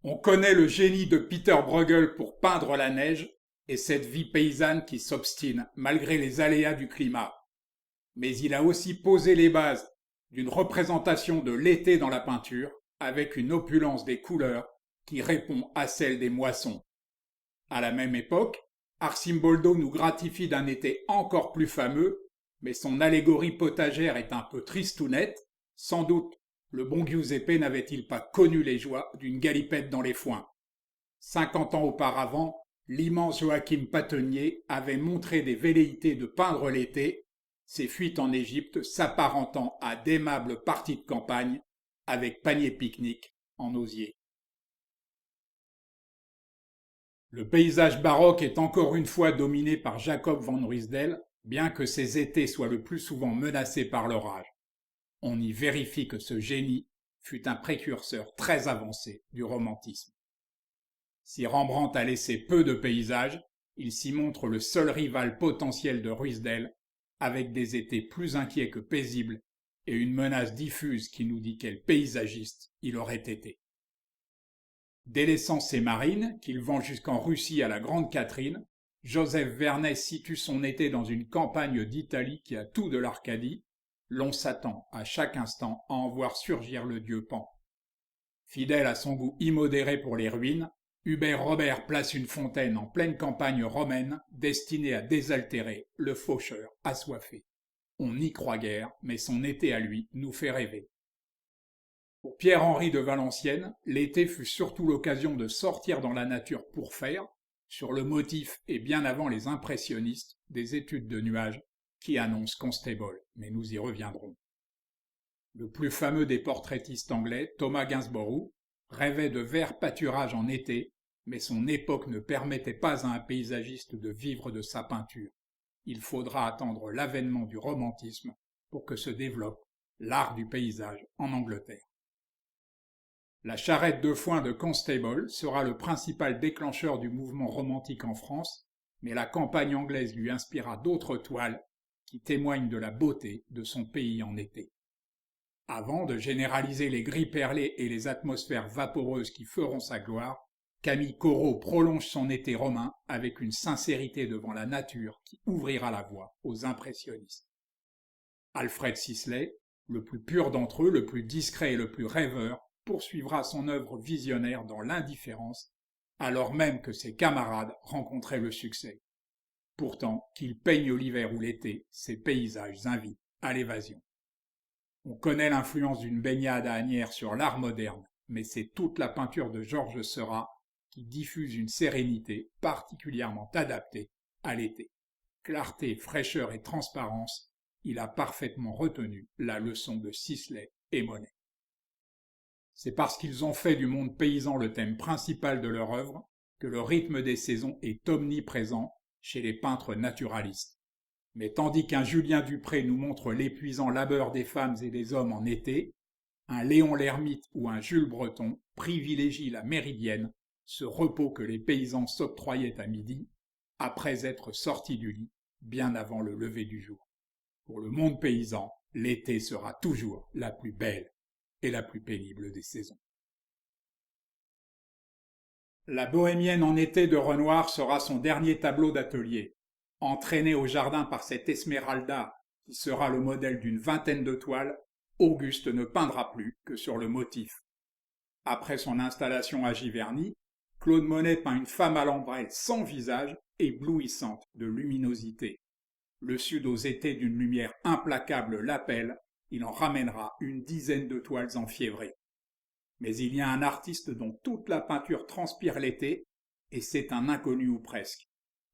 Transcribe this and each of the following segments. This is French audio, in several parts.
On connaît le génie de Peter Bruegel pour peindre la neige et cette vie paysanne qui s'obstine malgré les aléas du climat. Mais il a aussi posé les bases d'une représentation de l'été dans la peinture avec une opulence des couleurs qui répond à celle des moissons. À la même époque, Arcimboldo nous gratifie d'un été encore plus fameux, mais son allégorie potagère est un peu tristounette. Sans doute, le bon Giuseppe n'avait-il pas connu les joies d'une galipette dans les foins. 50 ans auparavant, l'immense Joachim Patenier avait montré des velléités de peindre l'été, ses fuites en Égypte s'apparentant à d'aimables parties de campagne avec panier pique-nique en osier. Le paysage baroque est encore une fois dominé par Jacob van Ruysdael, bien que ses étés soient le plus souvent menacés par l'orage. On y vérifie que ce génie fut un précurseur très avancé du romantisme. Si Rembrandt a laissé peu de paysages, il s'y montre le seul rival potentiel de Ruysdael, avec des étés plus inquiets que paisibles et une menace diffuse qui nous dit quel paysagiste il aurait été. Délaissant ses marines, qu'il vend jusqu'en Russie à la Grande Catherine, Joseph Vernet situe son été dans une campagne d'Italie qui a tout de l'Arcadie. L'on s'attend à chaque instant à en voir surgir le dieu Pan. Fidèle à son goût immodéré pour les ruines, Hubert Robert place une fontaine en pleine campagne romaine destinée à désaltérer le faucheur assoiffé. On n'y croit guère, mais son été à lui nous fait rêver. Pour Pierre-Henri de Valenciennes, l'été fut surtout l'occasion de sortir dans la nature pour faire, sur le motif et bien avant les impressionnistes, des études de nuages qui annoncent Constable, mais nous y reviendrons. Le plus fameux des portraitistes anglais, Thomas Gainsborough, rêvait de verts pâturages en été, mais son époque ne permettait pas à un paysagiste de vivre de sa peinture. Il faudra attendre l'avènement du romantisme pour que se développe l'art du paysage en Angleterre. La charrette de foin de Constable sera le principal déclencheur du mouvement romantique en France, mais la campagne anglaise lui inspira d'autres toiles qui témoignent de la beauté de son pays en été. Avant de généraliser les gris perlés et les atmosphères vaporeuses qui feront sa gloire, Camille Corot prolonge son été romain avec une sincérité devant la nature qui ouvrira la voie aux impressionnistes. Alfred Sisley, le plus pur d'entre eux, le plus discret et le plus rêveur, poursuivra son œuvre visionnaire dans l'indifférence, alors même que ses camarades rencontraient le succès. Pourtant, qu'il peigne l'hiver ou l'été, ces paysages invitent à l'évasion. On connaît l'influence d'une baignade à Asnières sur l'art moderne, mais c'est toute la peinture de Georges Seurat qui diffuse une sérénité particulièrement adaptée à l'été. Clarté, fraîcheur et transparence, il a parfaitement retenu la leçon de Sisley et Monet. C'est parce qu'ils ont fait du monde paysan le thème principal de leur œuvre que le rythme des saisons est omniprésent chez les peintres naturalistes. Mais tandis qu'un Julien Dupré nous montre l'épuisant labeur des femmes et des hommes en été, un Léon l'Ermite ou un Jules Breton privilégient la méridienne, ce repos que les paysans s'octroyaient à midi, après être sortis du lit bien avant le lever du jour. Pour le monde paysan, l'été sera toujours la plus belle et la plus pénible des saisons. La bohémienne en été de Renoir sera son dernier tableau d'atelier. Entraîné au jardin par cette Esmeralda qui sera le modèle d'une vingtaine de toiles, Auguste ne peindra plus que sur le motif. Après son installation à Giverny, Claude Monet peint une femme à l'ombrelle sans visage, éblouissante de luminosité. Le sud aux étés d'une lumière implacable l'appelle, il en ramènera une dizaine de toiles enfiévrées. Mais il y a un artiste dont toute la peinture transpire l'été, et c'est un inconnu ou presque.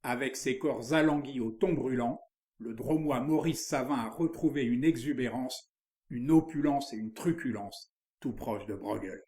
Avec ses corps alanguis au ton brûlant, le Dromois Maurice Savin a retrouvé une exubérance, une opulence et une truculence, tout proche de Bruegel.